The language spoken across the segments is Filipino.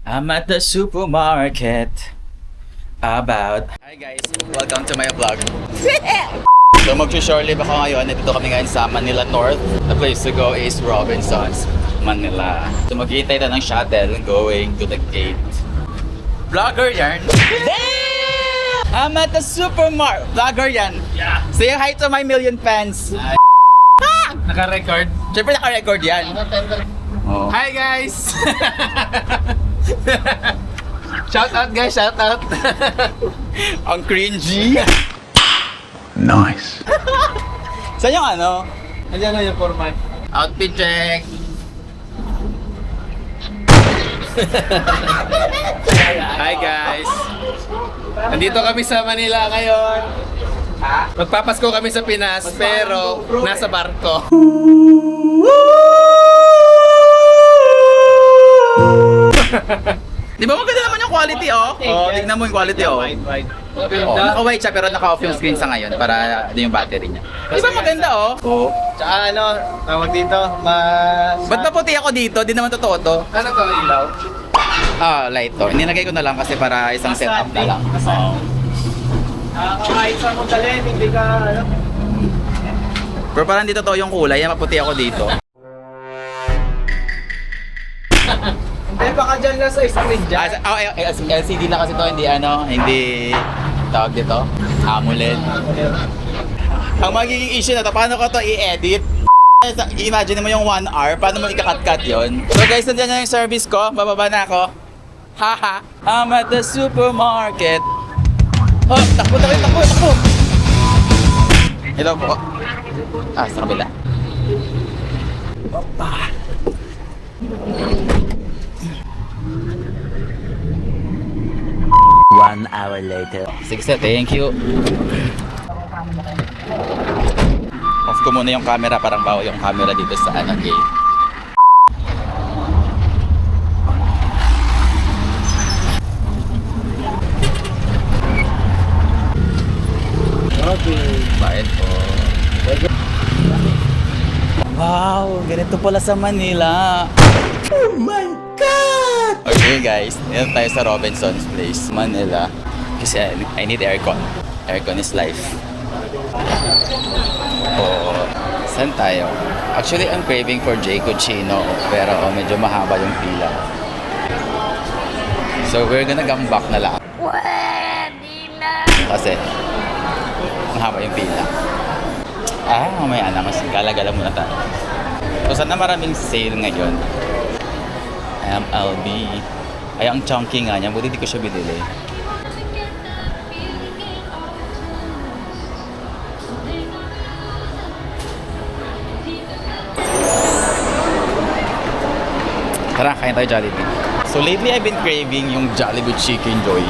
I'm at the supermarket. Hi guys, welcome to my vlog. So mag-shore live ako ngayon. Nandito kami ngayon sa Manila North. The place to go is Robinsons, Manila. So maghihintay tayo ng shuttle going to the gate. Vlogger yan. I'm at the supermarket. Vlogger yan. Yeah. Say hi to my million fans. Naka-record. Siyempre naka-record yan. Oh. Hi guys! Shout out guys, shout out. Ang cringy. Nice. Saan yung ano? Ayan na yung format. Outfit check. Hi guys! Nandito kami sa Manila ngayon. Magpapasko kami sa Pinas pero nasa barko. Di ba maganda naman yung quality, oh? Oh, tignan mo yung quality, oh. Oh, naka-white siya pero naka-off yung screen sa ngayon para yung battery niya. Di ba maganda, oh? Oo. Tsaka ano, tawag dito, Ba't maputi ako dito? Di naman totoo to. Ano to, ilaw? Ah, light to. Nilagay ko na lang kasi para isang setup na lang. Kahit sa mo dalhin, hindi ka, ano? Pero parang di totoo yung kulay, maputi ako dito. Hindi, baka dyan lang sa screen dyan. LCD na kasi to, hindi tawag dito, AMOLED. Ang magiging issue na to, paano ko to i-edit? Imagine mo yung 1 hour, paano mo ikakat-cut yun? So guys, nandiyan na yung service ko, bababa na ako. Haha, I'm at the supermarket. Oh, takbo. Hello po. Ah, sa kabila. Opa. One hour later. Sige sir, thank you. Off ko muna yung camera, parang bawal yung camera dito sa gate. Bayad po. Wow, ganito pala sa Manila. Oh my God! Okay guys, dito tayo sa Robinsons Place, Manila. Kasi I need aircon. Aircon is life. Oh, saan tayo? Actually, I'm craving for J. Cucino, pero medyo mahaba yung pila. So we're gonna come back na lang. Kasi mahaba yung pila. Mamaya na, mas gala-gala muna tayo. So sana maraming sale ngayon. MLB. Ay, ang chunky nga niya. Buti di ko siya binili. Tara, kain tayo Jollibee. So lately, I've been craving yung Jollibee Chicken Joy.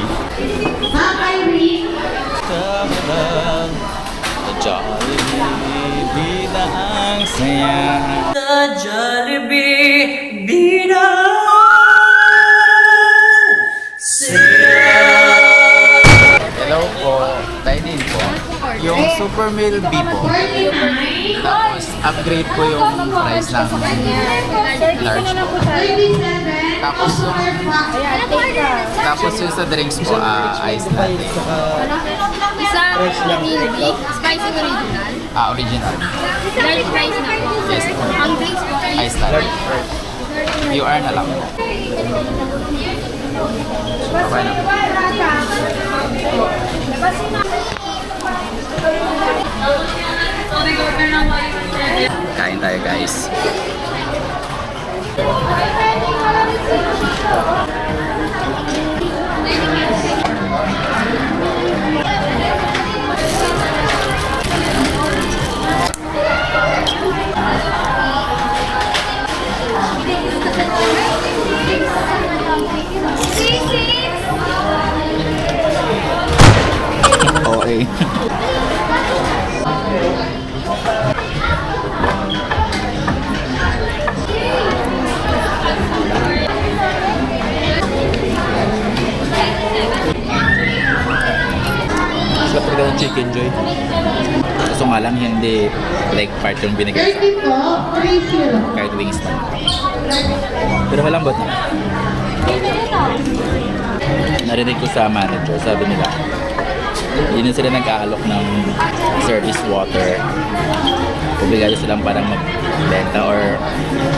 The Jollibee na ang saya. The Jollibee Bida Hello po, tayo din po. Yung super meal B po. Tapos upgrade ko yung price ng large po. Tapos yung sa drinks po, ice latte. Isang milk, spicy original. Original. Large price na po. Yes po. Ang drinks po ay Ice latte. QR na lang. Okay na. Kain tayo guys. Okay. Sarap talaga ng Chicken Joy. Kaso nga lang hindi leg part yung binigay sa akin. Kahit wings lang. Pero malambot na. narinig ko sa manager, sabi nila, hindi na sila nag-aalok ng service water. Obligado silang parang magbenta or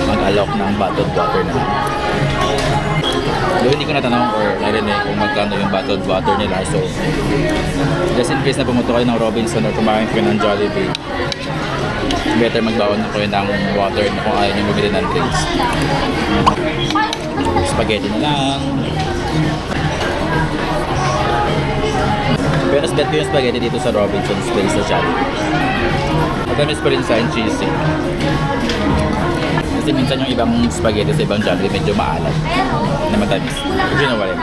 mag-alok ng bottled water na. So, hindi ko natanong or narinig kung magkano yung bottled water nila. So, just in case na pumunta kayo ng Robinson or kumain kayo ng Jollibee, better magbaon na kayo ng water na kung ayaw nyo bumili ng drinks. Spaghetti na lang. Pero mas bet ko yung spaghetti dito sa Robinson's Place sa Jollibee. Matamis pa rin sa cheesy. Kasi minsan yung ibang spaghetti sa ibang Jollibee medyo maalat na matamis. Kasi nawalin.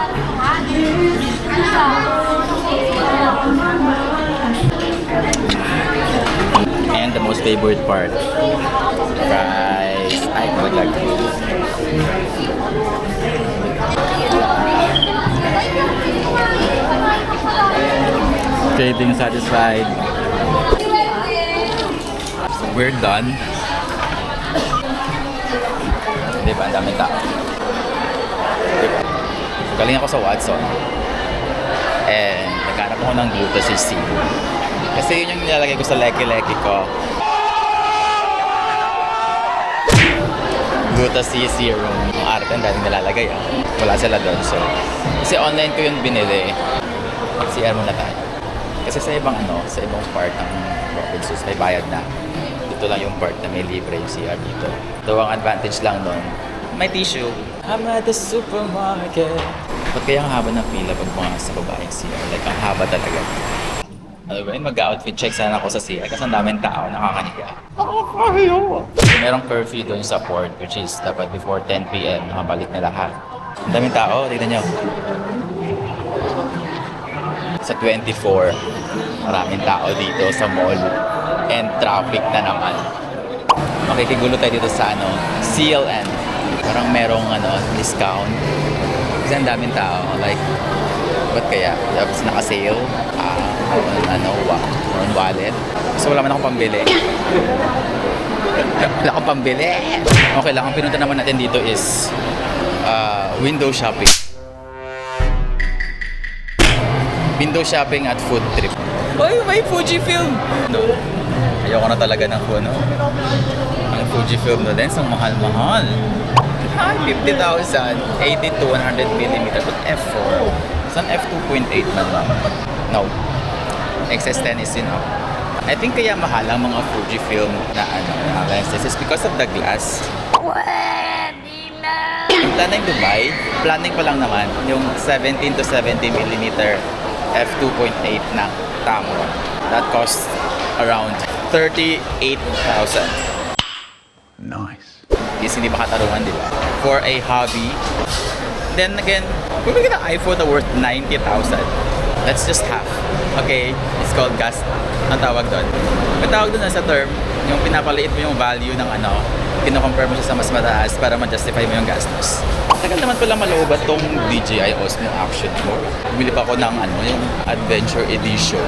And the most favorite part, fries. I would like to use. Craving satisfied. So we're done. Diba? Ang daming tao. Diba? Galing ako sa Watson. And naghanap ako ng Gluta-CC. Kasi yun yung nilalagay ko sa leki-leki ko. Gluta-CC room. Ang arte ang dating nilalagay ah. Wala sila doon. So, kasi online ko yung binili. CR muna tayo. Kasi sa ibang sa ibang part ng Robinsons may bayad na. Dito lang yung part na may libre yung CR dito. Ito ang advantage lang nun. May tissue. I'm at the supermarket. Ba't kaya ang haba ng pila pag mga sa babaeng CR? Like, ang haba talaga. Ano ba yun? Mag-outfit check sana ako sa CR kasi ang daming tao, nakakahiya. Merong curfew doon sa port which is dapat before 10 p.m. nakabalik na lahat. Ang daming tao, tignan nyo. Sa 24, maraming tao dito sa mall and traffic na naman. Makikigulo tayo dito sa CLN. Parang merong discount. Kasi ang daming tao. Like, ba't kaya? Tapos naka-sale. On wallet. So wala man akong pambili. Wala akong pambili. Okay lang, ang pinunta naman natin dito is window shopping. Window shopping at food trip. Ay, may Fujifilm! No. Ayoko na talaga ng ang Fujifilm na lens, ang mahal-mahal. Ay, 50,000, 80 to 100mm with f4. Saan f2.8 man lang? No. XS10 is enough. I think kaya mahal ang mga Fujifilm na lenses is because of the glass. Yung planning Dubai, planning pa lang naman yung 17 to 70mm f2.8 na Tamron. That costs around 38,000. Nice. Is hindi makatarungan, di ba? For a hobby. Then again, bumili ka ng iPhone na worth 90,000. That's just half. Okay? It's called gas. Ang tawag doon. Ang tawag doon sa term, yung pinapaliit mo yung value ng kino-compare mo siya sa mas mataas para ma-justify mo yung gastos. Tagal naman pala maloobat tong DJI Osmo Action 4. Bumili pa ako ng yung Adventure Edition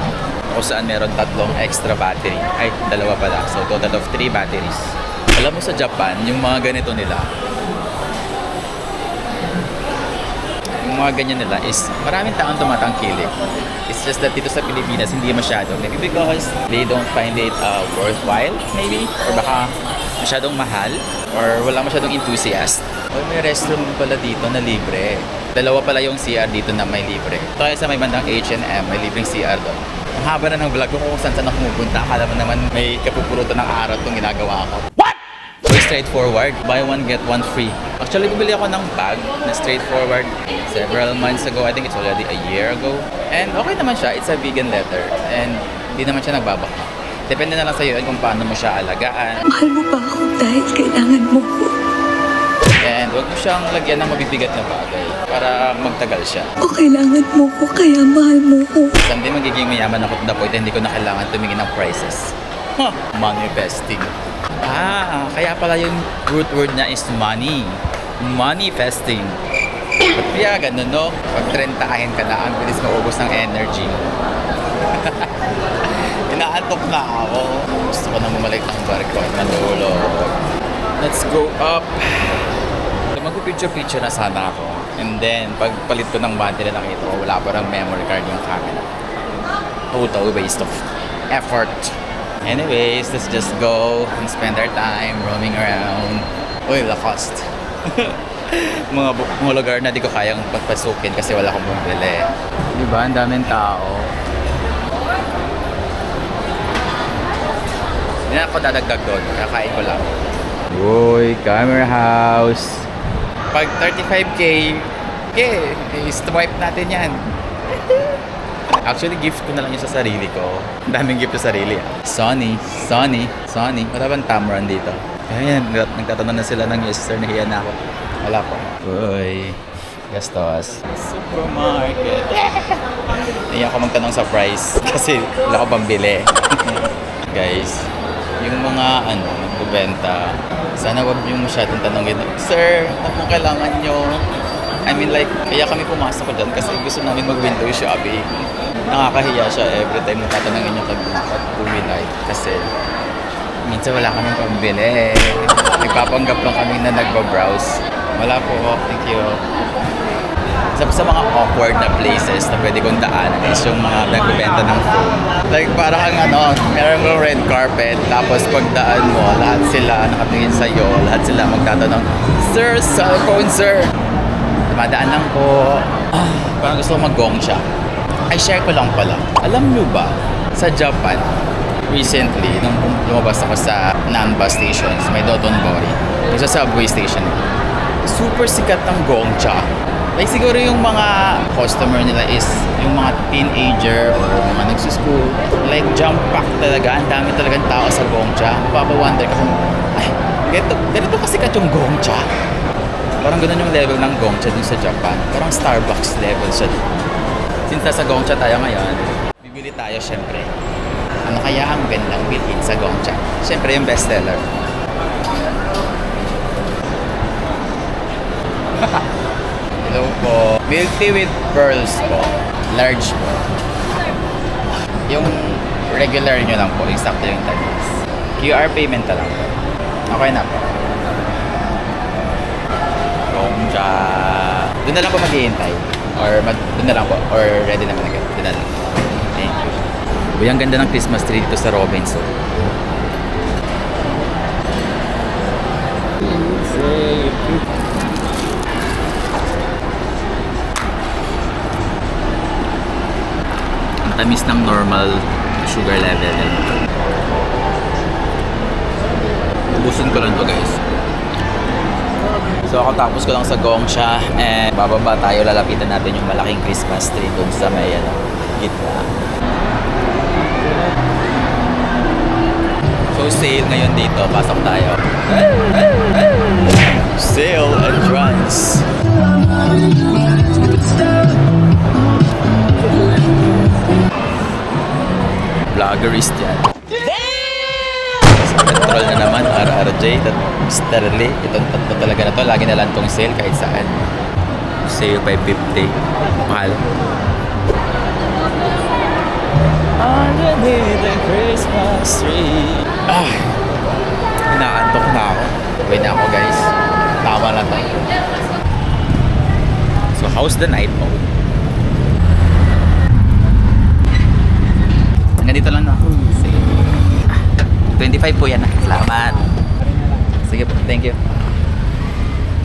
kung saan meron 3 extra battery. Ay, 2 pala. So, total of 3 batteries. Alam mo sa Japan, yung mga ganito nila, yung mga ganyan nila is maraming taong tumatangkilik. It's just that dito sa Pilipinas, hindi masyado. Maybe because they don't find it worthwhile, maybe? Or baka masyadong mahal? Or wala masyadong enthusiast? O may restroom pala dito na libre. 2 pala yung CR dito na may libre. Kaya sa may bandang H&M, may libreng CR doon. Ang haba na ng vlog ko kung saan ako pumupunta. Akala mo naman may kapupurutan ng araw itong ginagawa ko. What? So straightforward. Buy one, get one free. Actually, bumili ako ng bag na straightforward several months ago. I think it's already a year ago. And okay naman siya. It's a vegan leather. And hindi naman siya nagbabaka. Depende na lang sa'yo kung paano mo siya alagaan. Mahal mo ba ako dahil kailangan mo ko? And huwag mo siyang lagyan ng mabibigat na bagay para magtagal siya. O kailangan mo ko kaya mahal mo ko? Someday magiging mayaman ako to the point na hindi ko na kailangan tumingin ng prices. Manifesting. Kaya pala yung root word niya is money. Manifesting. Ba't kaya ganun, no? Pag 30-ahin ka na, ang bilis maubos ng energy. Inaantok na ako. Gusto ko nang bumalik ng barko at matulog. Let's go up. Mag-picture-picture na sana ako. And then, pagpalit ko ng bundle na nakita ko, wala pa rin memory card yung camera. Total waste of effort. Anyways, let's just go and spend our time roaming around. Uy, Lacoste. mga lugar na di ko kayang pagpasukin kasi wala akong bumili. Diba? Ang daming tao. Hindi na ako dadagdag doon. Kakain ko lang. Uy, camera house. Pag 35K, okay, swipe natin yan. Actually, gift ko na lang yun sa sarili ko. Ang daming gift sa sarili. Sony. Wala bang Tamron dito? Ayan, nagtatanong na sila ng yes sir, nahiya na ako. Wala po. Uy, gastos. Supermarket. Nahiya ako magtanong sa price kasi wala ko pambili. Guys, yung mga nagbebenta, sana wag yung masyadong tanongin, sir, ano kailangan nyo? I mean like, kaya kami pumasok ko dyan kasi gusto namin mag-window shopping. Nakakahiya siya every time natatanungin nyo pag-uwi kasi minsan wala kaming pambili. Nagpapanggap lang kami na nagbabrowse. Wala po, thank you. Sa mga awkward na places na pwede kong daanan is yung mga nagbebenta ng food. Like parang meron kang red carpet, tapos pagdaan mo, lahat sila nakatingin sa'yo, lahat sila magtatanong, sir, cellphone, sir. Dumadaan lang po. Parang gusto ko mag-gongcha. Ay, share ko lang pala. Alam nyo ba, sa Japan, recently, nung lumabas ako sa Nanba stations, may Dotonbori, yung sa subway station, super sikat ng gongcha. Like siguro yung mga customer nila is yung mga teenager or mga nagsuschool. Like jump pack talaga, ang dami talagang tao sa gongcha. Mapapawonder ka kung, ay, ganito kasikat yung gongcha. Parang ganun yung level ng gongcha dun sa Japan. Parang Starbucks level siya. Since nasa gongcha tayo ngayon, bibili tayo syempre. Ano kaya ang gandang bilhin sa gongcha? Syempre yung bestseller. Hello po. Milk tea with pearls po. Large po. Yung regular nyo lang po. Exacto yung tamis. QR payment na lang po. Okay na po. Gongcha. Doon na lang po maghihintay. Or doon na lang po. Or ready naman agad. Doon na lang. Thank you. Uy, ang ganda ng Christmas tree dito sa Robinson. Ang tamis ng normal sugar level. Ubusin ko lang to guys. So ako tapos ko lang sa gongcha and bababa tayo, lalapitan natin yung malaking Christmas tree doon sa may gitna. So sale ngayon dito, pasok tayo. Sale entrance. Vloggerist yan. Control na naman, RRJ, Sterling. Itong tatlo talaga na to. Lagi na lang tong sale kahit saan. Sale by 50. Mahal. Underneath the Christmas tree. Inaantok na ako. Uwi na ako guys. Tama na to. So how's the night mode? Hanggang dito lang na ako. Sige. 25 po yan. Salamat. Sige po. Thank you.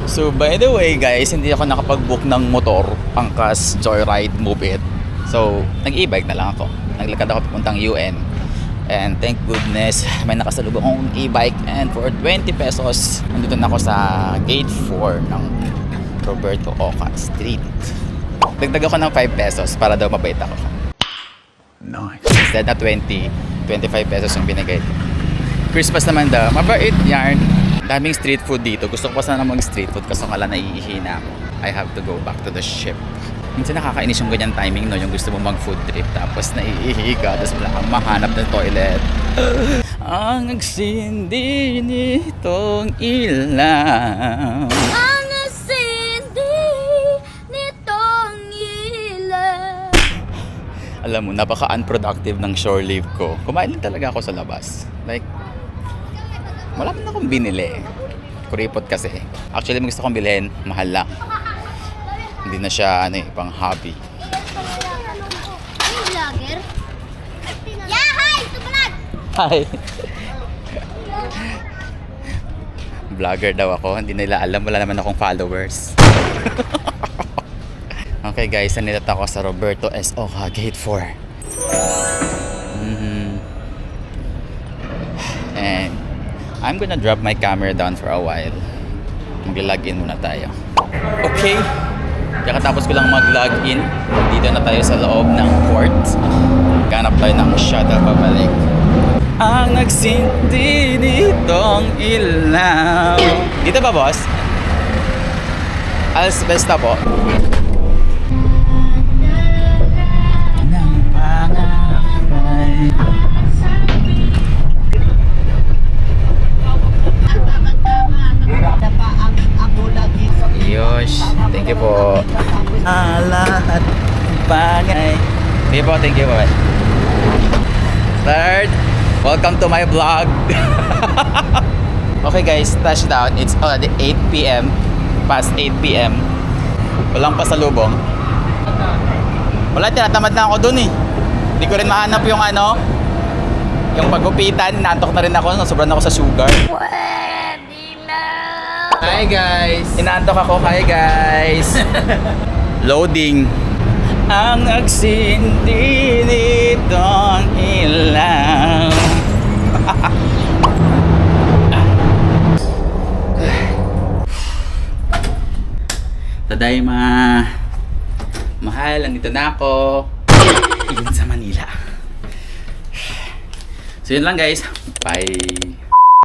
So by the way guys, hindi ako nakapag-book ng motor pangkas Joyride Move It. So nag-e-bike na lang ako. Naglakad ako papuntang UN. And thank goodness, may nakasalubong akong e-bike. And for 20 pesos, nandito na ako sa gate 4 ng Roberto Oca Street. Dagdag ako ng 5 pesos para daw mabait ako. Nice. Instead na 20, 25 pesos yung binigay. Christmas naman daw, mabait yarn. Daming street food dito. Gusto ko pa sana mag-street food kaso kala naiihi na ako. I have to go back to the ship. Minsan nakakainis yung ganyan timing, no? Yung gusto mo mag-food trip tapos naiihi ka tapos wala kang mahanap ng toilet. Ang nagsindi nitong ilaw. Ang nasindi nitong ilaw. Alam mo, napaka-unproductive ng shore leave ko. Kumain lang talaga ako sa labas. Like, wala pa na akong binili. Kuripot kasi. Actually, may gusto kong bilhin, mahal lang. Hindi na siya pang hobby. Yung vlogger? Yeah, hi! Ito vlog! Hi! Vlogger daw ako. Hindi nila alam. Wala naman akong followers. Okay guys, nandito ako sa Roberto S. Oca, Gate 4. And I'm gonna drop my camera down for a while. Mag-log in muna tayo. Okay. Kakatapos ko lang mag-log in. Dito na tayo sa loob ng court. Ganap tayo ng shuttle pabalik. Ang nagsindi nitong ilaw. Dito ba, boss? Alas besta po. Nang pangarap ay Yosh, thank you po. Lahat bagay. Thank you po, thank you po. Third, welcome to my vlog. Okay guys, touchdown. It's already 8 p.m. Past 8 p.m. Walang pasalubong. Wala, tinatamad na ako dun eh. Hindi ko rin mahanap yung yung pagupitan. Naantok na rin ako. Sobrang ako sa sugar. Hi guys! Inaantok ako. Hi guys! Loading. Ang nagsindi nitong ilaw. Tadayma. Mahal, nandito na ako. Yun sa Manila. So yun lang guys. Bye.